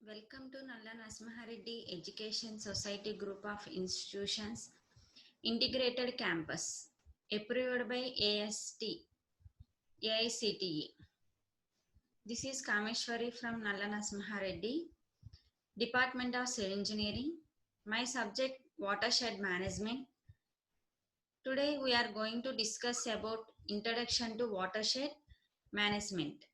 Welcome to Nalla Nasmahareddy Education Society Group of Institutions Integrated Campus, approved by AICTE. This is Kameshwari from Nalla Nasmahareddy, Department of Civil Engineering. My subject Watershed Management. Today we are going to discuss about Introduction to Watershed Management.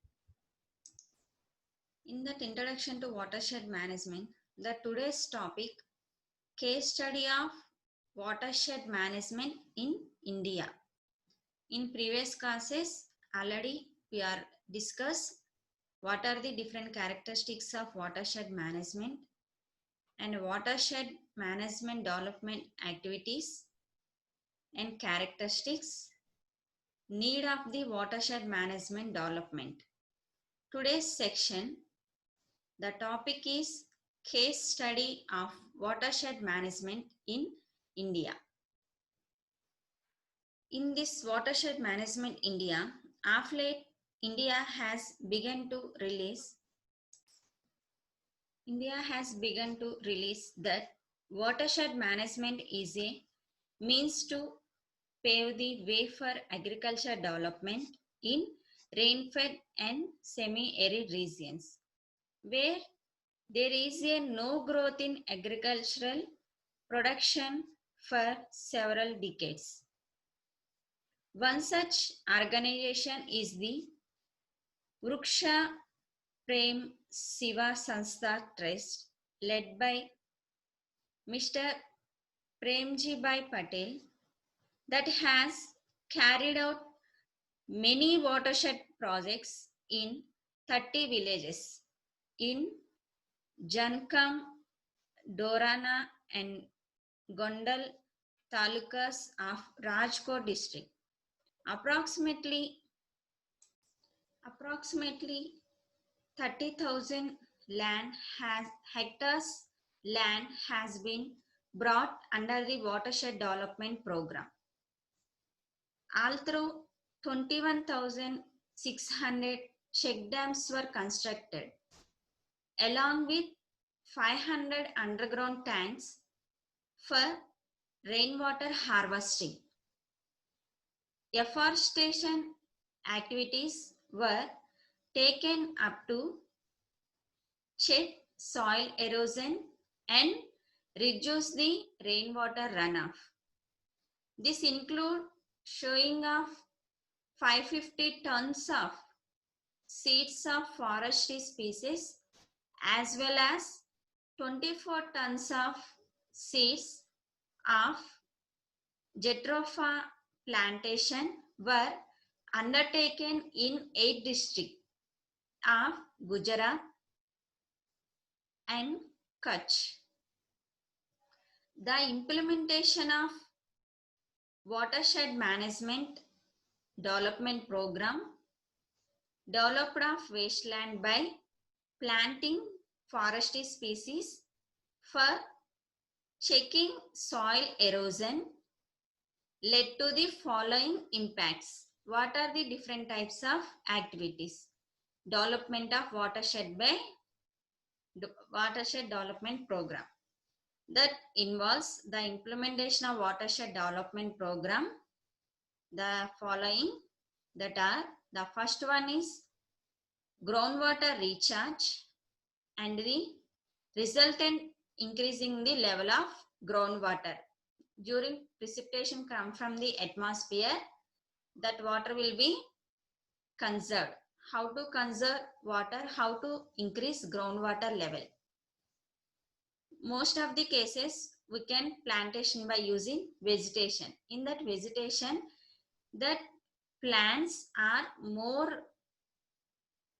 In that Introduction to Watershed Management, the today's topic case study of watershed management in India. In previous classes, already we are discussed what are the different characteristics of watershed management and watershed management development activities and characteristics, need of the watershed management development. Today's section, the topic is case study of watershed management in India. In this watershed management India, of late India has begun to release that watershed management is a means to pave the way for agriculture development in rain-fed and semi-arid regions, where there is a no growth in agricultural production for several decades. One such organization is the Vriksha Prem Seva Sanstha Trust, led by Mr. Premji Bhai Patel, that has carried out many watershed projects in 30 villages in Jankam, Dorana and Gondal talukas of Rajkot district. Approximately 30,000 hectares land has been brought under the watershed development program. Although 21,600 check dams were constructed, along with 500 underground tanks for rainwater harvesting. Afforestation activities were taken up to check soil erosion and reduce the rainwater runoff. This includes showing of 550 tons of seeds of forestry species as well as 24 tons of seeds of Jatropha plantation were undertaken in 8 districts of Gujarat and Kutch. The implementation of watershed management development program developed of wasteland by planting forestry species for checking soil erosion led to the following impacts. What are the different types of activities? Development of watershed by watershed development program. That involves the implementation of watershed development program. The following that are, the first one is groundwater recharge and the resultant increasing the level of groundwater. During precipitation come from the atmosphere, that water will be conserved. How to conserve water? How to increase groundwater level? Most of the cases we can plantation by using vegetation. In that vegetation, that plants are more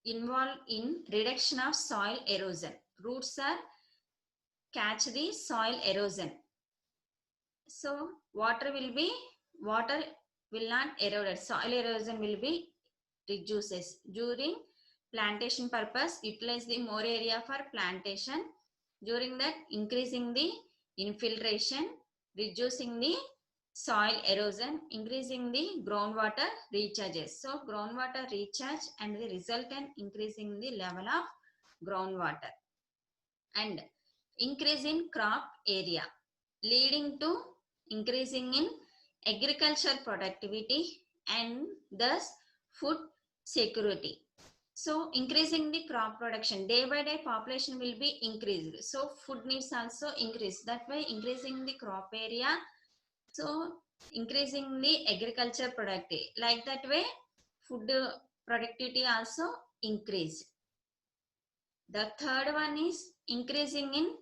involved in reduction of soil erosion. Roots are catch the soil erosion. So water will not erode. Soil erosion will be reduces. During plantation purpose, utilize the more area for plantation. During that, increasing the infiltration, reducing the soil erosion, increasing the groundwater recharges. So groundwater recharge and the resultant increasing the level of groundwater. and increase in crop area, leading to increasing in agriculture productivity and thus food security. So increasing the crop production, day by day population will be increased, so food needs also increase. That way increasing the crop area, so increasing the agriculture productivity, like that way food productivity also increased. The third one is increasing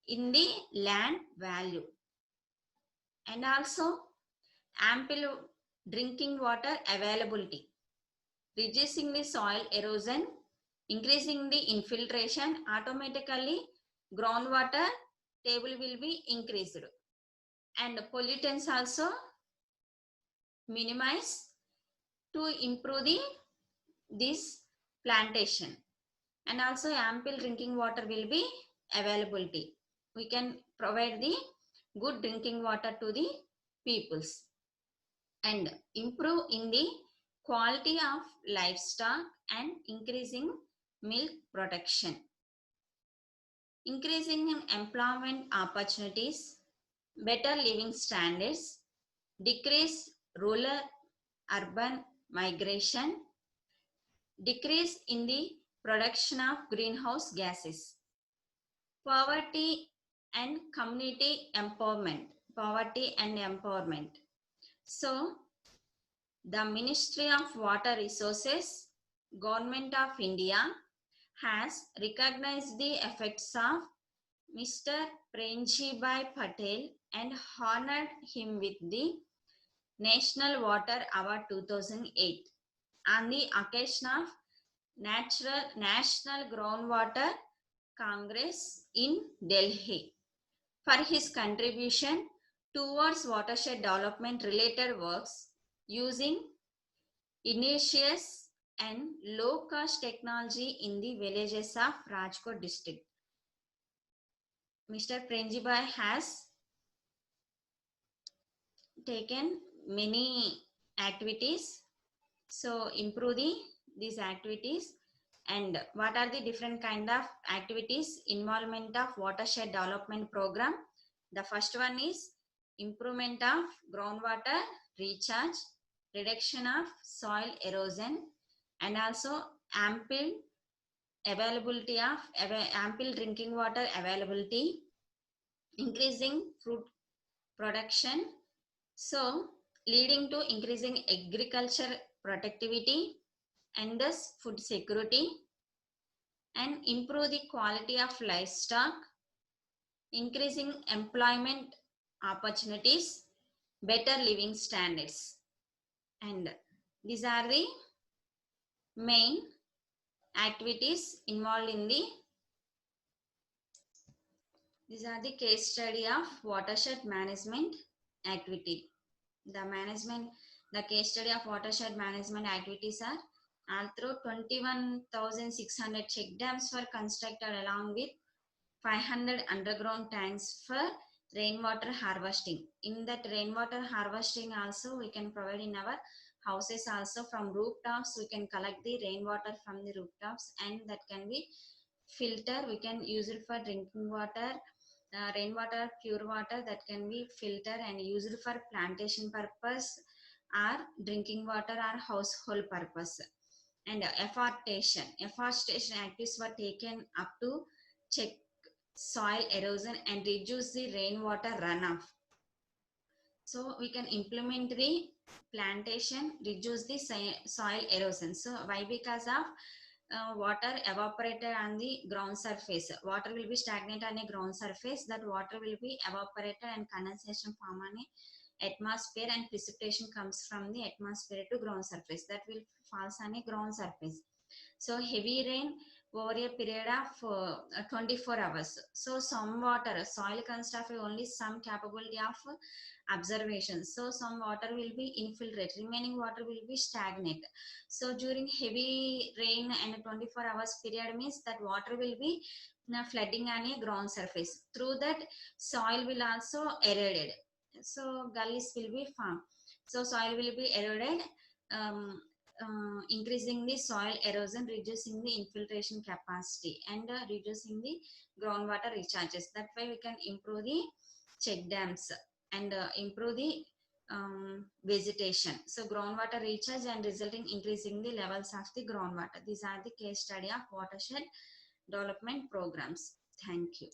in the land value, and also ample drinking water availability, reducing the soil erosion, increasing the infiltration, automatically groundwater table will be increased, and pollutants also minimize to improve this plantation, and also ample drinking water will be availability. We can provide the good drinking water to the peoples, and improve in the quality of livestock and increasing milk production, increasing in employment opportunities, better living standards, decrease rural urban migration, decrease in the production of greenhouse gases, poverty and community empowerment, poverty and empowerment. So the Ministry of Water Resources, Government of India has recognized the effects of Mr. Premjibhai Patel and honored him with the National Water Award 2008 on the occasion of National Groundwater Congress in Delhi for his contribution towards watershed development related works using innocuous and low cost technology in the villages of Rajkot district. Mr. Premjibhai has taken many activities, so improve these activities. And what are the different kind of activities involvement of watershed development program? The first one is improvement of groundwater recharge, reduction of soil erosion, and also ample availability of ample drinking water availability, increasing fruit production, so leading to increasing agriculture productivity and thus food security, and improve the quality of livestock, increasing employment opportunities, better living standards. And these are the main activities involved in these are the case study of watershed management activity. The case study of watershed management activities are all through 21,600 check dams were constructed along with 500 underground tanks for rainwater harvesting. In that rainwater harvesting also we can provide in our houses also. From rooftops we can collect the rainwater from the rooftops, and that can be filter, we can use it for drinking water, rainwater, pure water that can be filtered and used for plantation purpose or drinking water or household purpose. And afforestation activities were taken up to check soil erosion and reduce the rainwater runoff. So we can implement the plantation, reduce the soil erosion. So why? Because of water evaporated on the ground surface. Water will be stagnant on a ground surface. That water will be evaporated and condensation form on a atmosphere, and precipitation comes from the atmosphere to ground surface. That will falls on a ground surface. So heavy rain over a period of 24 hours. So some water, soil consists of only some capability of observation. So some water will be infiltrate, remaining water will be stagnant. So during heavy rain and 24 hours period means that water will be flooding on a ground surface. Through that soil will also eroded. So gullies will be formed. So soil will be eroded. increasing the soil erosion, reducing the infiltration capacity, and reducing the groundwater recharges. That way we can improve the check dams and improve the vegetation. So groundwater recharge and resulting increasing the levels of the groundwater. These are the case study of watershed development programs. Thank you.